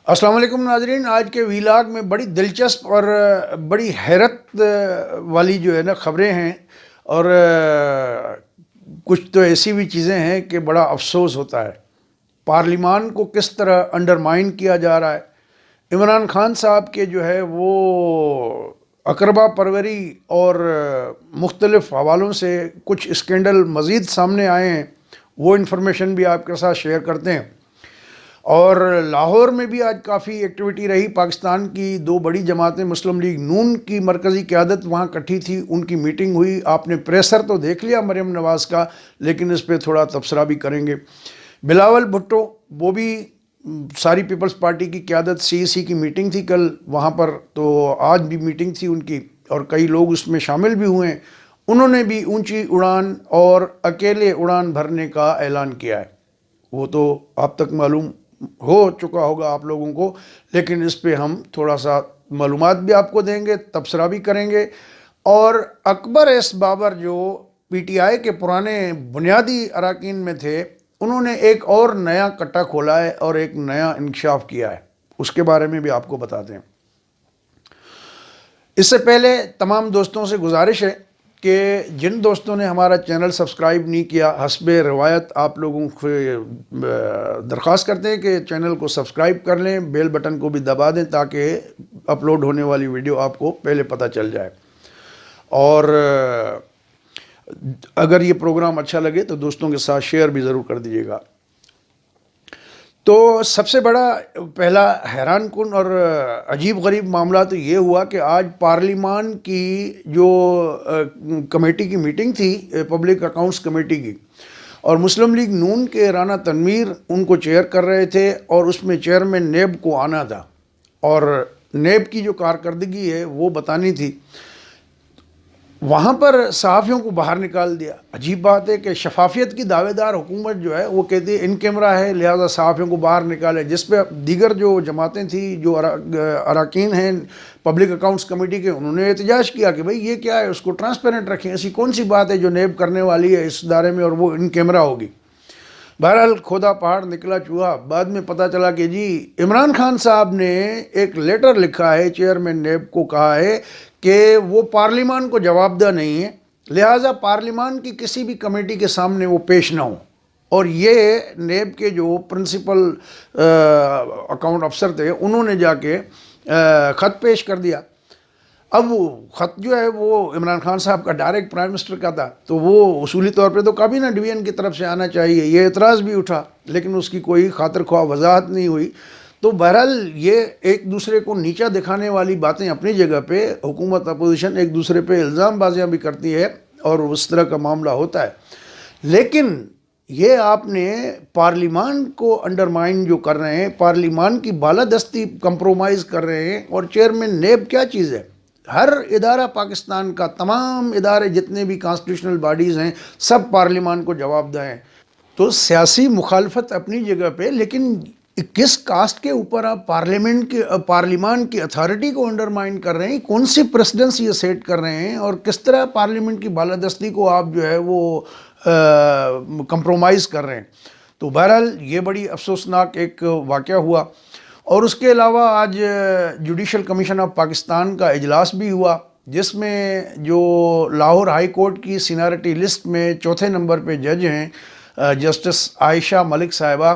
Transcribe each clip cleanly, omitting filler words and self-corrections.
السلام علیکم ناظرین، آج کے ویلاگ میں بڑی دلچسپ اور بڑی حیرت والی جو ہے نا خبریں ہیں، اور کچھ تو ایسی بھی چیزیں ہیں کہ بڑا افسوس ہوتا ہے۔ پارلیمان کو کس طرح انڈرمائن کیا جا رہا ہے۔ عمران خان صاحب کے جو ہے وہ اقربا پروری اور مختلف حوالوں سے کچھ اسکینڈل مزید سامنے آئے ہیں، وہ انفارمیشن بھی آپ کے ساتھ شیئر کرتے ہیں۔ اور لاہور میں بھی آج کافی ایکٹیویٹی رہی۔ پاکستان کی دو بڑی جماعتیں، مسلم لیگ نون کی مرکزی قیادت وہاں اکٹھی تھی، ان کی میٹنگ ہوئی۔ آپ نے پریسر تو دیکھ لیا مریم نواز کا، لیکن اس پہ تھوڑا تبصرہ بھی کریں گے۔ بلاول بھٹو، وہ بھی ساری پیپلز پارٹی کی قیادت، سی سی کی میٹنگ تھی کل وہاں پر، تو آج بھی میٹنگ تھی ان کی اور کئی لوگ اس میں شامل بھی ہوئے ہیں۔ انہوں نے بھی اونچی اڑان اور اکیلے اڑان بھرنے کا اعلان کیا ہے۔ وہ تو آپ تک معلوم ہو چکا ہوگا آپ لوگوں کو، لیکن اس پہ ہم تھوڑا سا معلومات بھی آپ کو دیں گے، تبصرہ بھی کریں گے۔ اور اکبر ایس بابر جو پی ٹی آئی کے پرانے بنیادی اراکین میں تھے، انہوں نے ایک اور نیا کٹا کھولا ہے اور ایک نیا انکشاف کیا ہے، اس کے بارے میں بھی آپ کو بتاتے ہیں۔ اس سے پہلے تمام دوستوں سے گزارش ہے کہ جن دوستوں نے ہمارا چینل سبسکرائب نہیں کیا، حسب روایت آپ لوگوں کو درخواست کرتے ہیں کہ چینل کو سبسکرائب کر لیں، بیل بٹن کو بھی دبا دیں تاکہ اپلوڈ ہونے والی ویڈیو آپ کو پہلے پتہ چل جائے۔ اور اگر یہ پروگرام اچھا لگے تو دوستوں کے ساتھ شیئر بھی ضرور کر دیجیے گا۔ تو سب سے بڑا پہلا حیران کن اور عجیب غریب معاملہ تو یہ ہوا کہ آج پارلیمان کی جو کمیٹی کی میٹنگ تھی، پبلک اکاؤنٹس کمیٹی کی، اور مسلم لیگ نون کے رانا تنویر ان کو چیئر کر رہے تھے، اور اس میں چیئرمین نیب کو آنا تھا اور نیب کی جو کارکردگی ہے وہ بتانی تھی۔ وہاں پر صحافیوں کو باہر نکال دیا۔ عجیب بات ہے کہ شفافیت کی دعوے دار حکومت جو ہے وہ کہتی ہے ان کیمرہ ہے لہذا صحافیوں کو باہر نکالے، جس پہ دیگر جو جماعتیں تھیں، جو اراکین ہیں پبلک اکاؤنٹس کمیٹی کے، انہوں نے احتجاج کیا کہ بھئی یہ کیا ہے، اس کو ٹرانسپیرنٹ رکھیں، ایسی کون سی بات ہے جو نیب کرنے والی ہے اس ادارے میں اور وہ ان کیمرہ ہوگی۔ بہرحال کھودا پہاڑ نکلا چوہا، بعد میں پتہ چلا کہ جی عمران خان صاحب نے ایک لیٹر لکھا ہے، چیئرمین نیب کو کہا ہے کہ وہ پارلیمان کو جواب دہ نہیں ہے، لہٰذا پارلیمان کی کسی بھی کمیٹی کے سامنے وہ پیش نہ ہو۔ اور یہ نیب کے جو پرنسپل اکاؤنٹ افسر تھے، انہوں نے جا کے خط پیش کر دیا۔ اب وہ خط جو ہے وہ عمران خان صاحب کا ڈائریکٹ پرائم منسٹر کا تھا، تو وہ اصولی طور پہ تو کابینہ ڈویژن کی طرف سے آنا چاہیے، یہ اعتراض بھی اٹھا لیکن اس کی کوئی خاطر خواہ وضاحت نہیں ہوئی۔ تو بہرحال یہ ایک دوسرے کو نیچا دکھانے والی باتیں اپنی جگہ پہ، حکومت اپوزیشن ایک دوسرے پہ الزام بازیاں بھی کرتی ہے اور اس طرح کا معاملہ ہوتا ہے، لیکن یہ آپ نے پارلیمان کو انڈرمائن جو کر رہے ہیں، پارلیمان کی بالادستی کمپرومائز کر رہے ہیں۔ اور چیئرمین نیب کیا چیز ہے؟ ہر ادارہ پاکستان کا، تمام ادارے جتنے بھی کانسٹیٹیوشنل باڈیز ہیں، سب پارلیمان کو جواب دہ ہیں۔ تو سیاسی مخالفت اپنی جگہ پہ، لیکن کس کاسٹ کے اوپر آپ پارلیمان کی اتھارٹی کو انڈرمائن کر رہے ہیں؟ کون سی پریسیڈنس یہ سیٹ کر رہے ہیں اور کس طرح پارلیمنٹ کی بالادستی کو آپ جو ہے وہ کمپرومائز کر رہے ہیں؟ تو بہرحال یہ بڑی افسوسناک ایک واقعہ ہوا۔ اور اس کے علاوہ آج جوڈیشل کمیشن آف پاکستان کا اجلاس بھی ہوا، جس میں جو لاہور ہائی کورٹ کی سینیارٹی لسٹ میں چوتھے نمبر پہ جج ہیں جسٹس عائشہ ملک صاحبہ،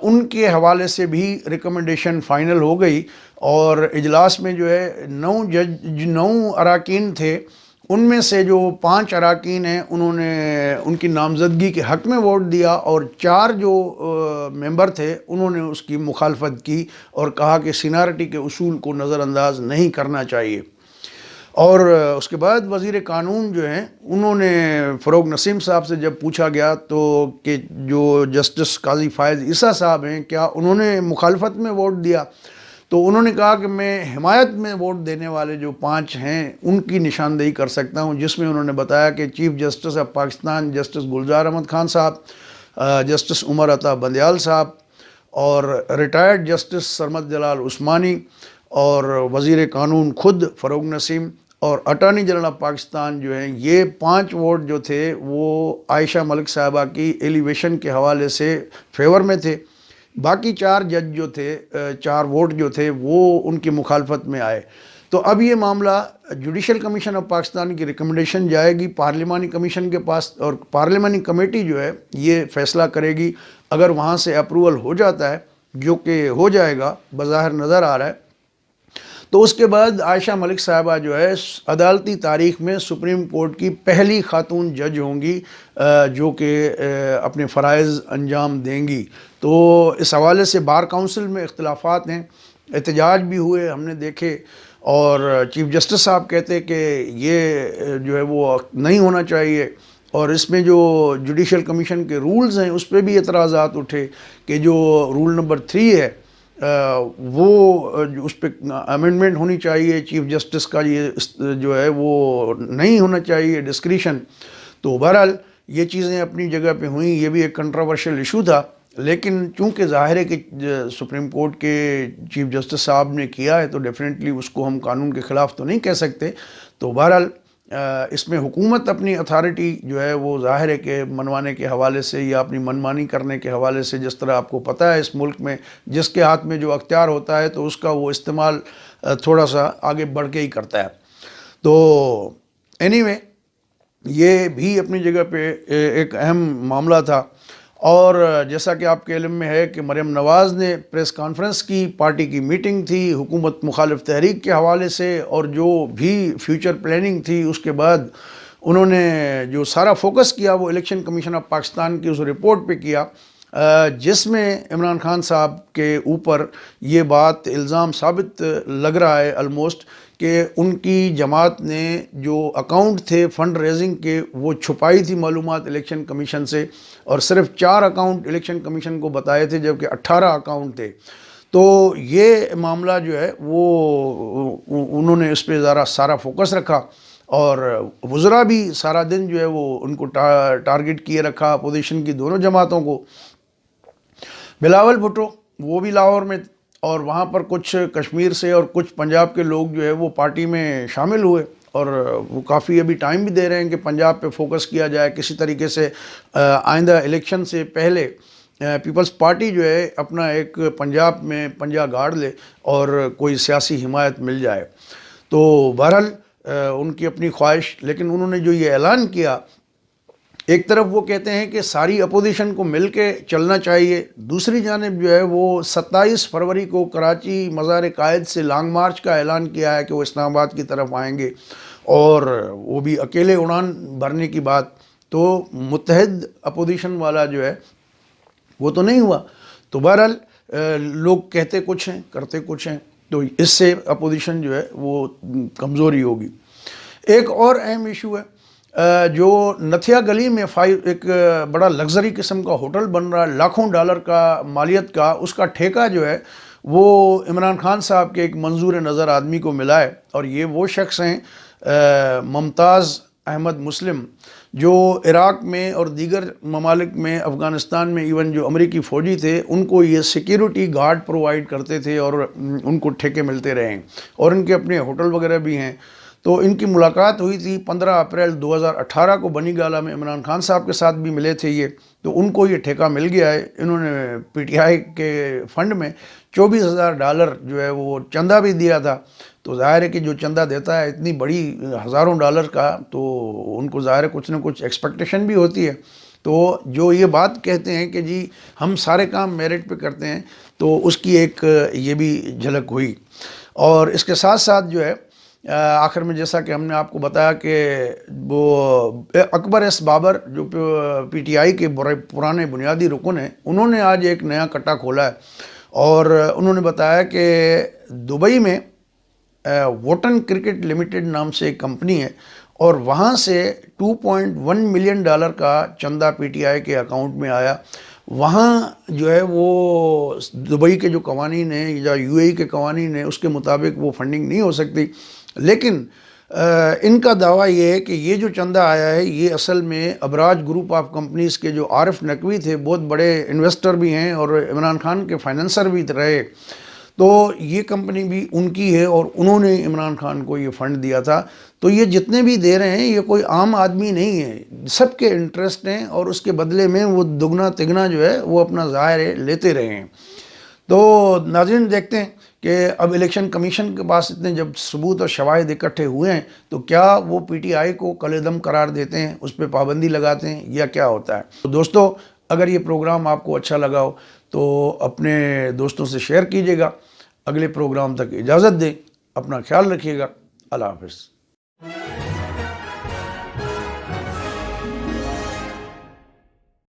ان کے حوالے سے بھی ریکمنڈیشن فائنل ہو گئی۔ اور اجلاس میں جو ہے 9 اراکین تھے، ان میں سے جو 5 اراکین ہیں انہوں نے ان کی نامزدگی کے حق میں ووٹ دیا، اور 4 جو ممبر تھے انہوں نے اس کی مخالفت کی اور کہا کہ سینیارٹی کے اصول کو نظر انداز نہیں کرنا چاہیے۔ اور اس کے بعد وزیر قانون جو ہیں انہوں نے فروغ نسیم صاحب سے جب پوچھا گیا تو کہ جو جسٹس قاضی فائز عیسیٰ صاحب ہیں کیا انہوں نے مخالفت میں ووٹ دیا، تو انہوں نے کہا کہ میں حمایت میں ووٹ دینے والے جو 5 ہیں ان کی نشاندہی کر سکتا ہوں، جس میں انہوں نے بتایا کہ chief justice of Pakistan justice Gulzar Ahmed Khan sahib, justice Umar Ata Bandial sahib, اور ریٹائرڈ جسٹس سرمد جلال عثمانی، اور وزیر قانون خود فروغ نسیم، اور اٹارنی جنرل آف پاکستان جو ہیں، یہ 5 ووٹ جو تھے وہ عائشہ ملک صاحبہ کی ایلیویشن کے حوالے سے فیور میں تھے۔ باقی 4 جج جو تھے 4 ووٹ جو تھے وہ ان کی مخالفت میں آئے. تو اب یہ معاملہ جوڈیشل کمیشن آف پاکستان کی ریکمنڈیشن جائے گی پارلیمانی کمیشن کے پاس, اور پارلیمانی کمیٹی جو ہے یہ فیصلہ کرے گی. اگر وہاں سے اپروول ہو جاتا ہے, جو کہ ہو جائے گا بظاہر نظر آ رہا ہے, تو اس کے بعد عائشہ ملک صاحبہ جو ہے عدالتی تاریخ میں سپریم کورٹ کی پہلی خاتون جج ہوں گی جو کہ اپنے فرائض انجام دیں گی. تو اس حوالے سے بار کونسل میں اختلافات ہیں, احتجاج بھی ہوئے ہم نے دیکھے, اور چیف جسٹس صاحب کہتے کہ یہ جو ہے وہ نہیں ہونا چاہیے, اور اس میں جو جوڈیشل کمیشن کے رولز ہیں اس پہ بھی اعتراضات اٹھے کہ جو رول نمبر 3 ہے وہ اس پہ امینڈمنٹ ہونی چاہیے, چیف جسٹس کا یہ جو ہے وہ نہیں ہونا چاہیے ڈسکریشن. تو بہرحال یہ چیزیں اپنی جگہ پہ ہوئیں, یہ بھی ایک کنٹروورشل ایشو تھا, لیکن چونکہ ظاہر ہے کہ سپریم کورٹ کے چیف جسٹس صاحب نے کیا ہے تو ڈیفینیٹلی اس کو ہم قانون کے خلاف تو نہیں کہہ سکتے. تو بہرحال اس میں حکومت اپنی اتھارٹی جو ہے وہ ظاہر ہے کہ منوانے کے حوالے سے یا اپنی منمانی کرنے کے حوالے سے, جس طرح آپ کو پتہ ہے اس ملک میں جس کے ہاتھ میں جو اختیار ہوتا ہے تو اس کا وہ استعمال تھوڑا سا آگے بڑھ کے ہی کرتا ہے. تو اینی وے یہ بھی اپنی جگہ پہ ایک اہم معاملہ تھا. اور جیسا کہ آپ کے علم میں ہے کہ مریم نواز نے پریس کانفرنس کی, پارٹی کی میٹنگ تھی حکومت مخالف تحریک کے حوالے سے, اور جو بھی فیوچر پلاننگ تھی اس کے بعد انہوں نے جو سارا فوکس کیا وہ الیکشن کمیشن آف پاکستان کی اس رپورٹ پہ کیا, جس میں عمران خان صاحب کے اوپر یہ بات الزام ثابت لگ رہا ہے آلموسٹ کہ ان کی جماعت نے جو اکاؤنٹ تھے فنڈ ریزنگ کے وہ چھپائی تھی معلومات الیکشن کمیشن سے, اور صرف 4 اکاؤنٹ الیکشن کمیشن کو بتائے تھے جبکہ 18 اکاؤنٹ تھے. تو یہ معاملہ جو ہے وہ انہوں نے اس پہ ذرا سارا فوکس رکھا, اور وزراء بھی سارا دن جو ہے وہ ان کو ٹارگٹ کیے رکھا, اپوزیشن کی دونوں جماعتوں کو. بلاول بھٹو وہ بھی لاہور میں, اور وہاں پر کچھ کشمیر سے اور کچھ پنجاب کے لوگ جو ہے وہ پارٹی میں شامل ہوئے, اور وہ کافی ابھی ٹائم بھی دے رہے ہیں کہ پنجاب پہ فوکس کیا جائے کسی طریقے سے. آئندہ الیکشن سے پہلے پیپلز پارٹی جو ہے اپنا ایک پنجاب میں پنجہ گاڑ لے اور کوئی سیاسی حمایت مل جائے. تو بہرحال ان کی اپنی خواہش, لیکن انہوں نے جو یہ اعلان کیا, ایک طرف وہ کہتے ہیں کہ ساری اپوزیشن کو مل کے چلنا چاہیے, دوسری جانب جو ہے وہ 27 فروری کو کراچی مزار قائد سے لانگ مارچ کا اعلان کیا ہے کہ وہ اسلام آباد کی طرف آئیں گے, اور وہ بھی اکیلے اڑان بھرنے کی بات. تو متحد اپوزیشن والا جو ہے وہ تو نہیں ہوا. تو بہرحال لوگ کہتے کچھ ہیں کرتے کچھ ہیں, تو اس سے اپوزیشن جو ہے وہ کمزوری ہوگی. ایک اور اہم ایشو ہے جو نتھیا گلی میں ایک بڑا لگژری قسم کا ہوٹل بن رہا ہے لاکھوں ڈالر کا مالیت کا, اس کا ٹھیکہ جو ہے وہ عمران خان صاحب کے ایک منظور نظر آدمی کو ملا ہے, اور یہ وہ شخص ہیں ممتاز احمد مسلم, جو عراق میں اور دیگر ممالک میں افغانستان میں ایون جو امریکی فوجی تھے ان کو یہ سیکیورٹی گارڈ پرووائڈ کرتے تھے اور ان کو ٹھیکے ملتے رہے ہیں, اور ان کے اپنے ہوٹل وغیرہ بھی ہیں. تو ان کی ملاقات ہوئی تھی 15 اپریل 2018 کو بنی گالہ میں, عمران خان صاحب کے ساتھ بھی ملے تھے یہ. تو ان کو یہ ٹھیکہ مل گیا ہے, انہوں نے پی ٹی آئی کے فنڈ میں $24,000 جو ہے وہ چندہ بھی دیا تھا. تو ظاہر ہے کہ جو چندہ دیتا ہے اتنی بڑی ہزاروں ڈالر کا, تو ان کو ظاہر ہے کچھ نہ کچھ ایکسپیکٹیشن بھی ہوتی ہے. تو جو یہ بات کہتے ہیں کہ جی ہم سارے کام میرٹ پہ کرتے ہیں, تو اس کی ایک یہ بھی جھلک ہوئی. اور اس کے ساتھ ساتھ جو ہے آخر میں جیسا کہ ہم نے آپ کو بتایا کہ وہ اکبر ایس بابر جو پی ٹی آئی کے پرانے بنیادی رکن ہیں, انہوں نے آج ایک نیا کٹا کھولا ہے, اور انہوں نے بتایا کہ دبئی میں ووٹن کرکٹ لمیٹڈ نام سے ایک کمپنی ہے, اور وہاں سے $2.1 ملین کا چندہ پی ٹی آئی کے اکاؤنٹ میں آیا. وہاں جو ہے وہ دبئی کے جو قوانین ہیں یا یو اے ای کے قوانین ہیں اس کے مطابق وہ فنڈنگ نہیں ہو سکتی, لیکن ان کا دعویٰ یہ ہے کہ یہ جو چندہ آیا ہے یہ اصل میں ابراج گروپ آف کمپنیز کے جو عارف نقوی تھے, بہت بڑے انویسٹر بھی ہیں اور عمران خان کے فائنینسر بھی رہے, تو یہ کمپنی بھی ان کی ہے اور انہوں نے عمران خان کو یہ فنڈ دیا تھا. تو یہ جتنے بھی دے رہے ہیں یہ کوئی عام آدمی نہیں ہے, سب کے انٹرسٹ ہیں اور اس کے بدلے میں وہ دگنا تگنا جو ہے وہ اپنا ظاہر لیتے رہے ہیں. تو ناظرین دیکھتے ہیں کہ اب الیکشن کمیشن کے پاس اتنے جب ثبوت اور شواہد اکٹھے ہوئے ہیں تو کیا وہ پی ٹی آئی کو کالعدم قرار دیتے ہیں, اس پہ پابندی لگاتے ہیں یا کیا ہوتا ہے. تو دوستو اگر یہ پروگرام آپ کو اچھا لگا ہو تو اپنے دوستوں سے شیئر کیجیے گا. اگلے پروگرام تک اجازت دیں, اپنا خیال رکھیے گا. اللہ حافظ.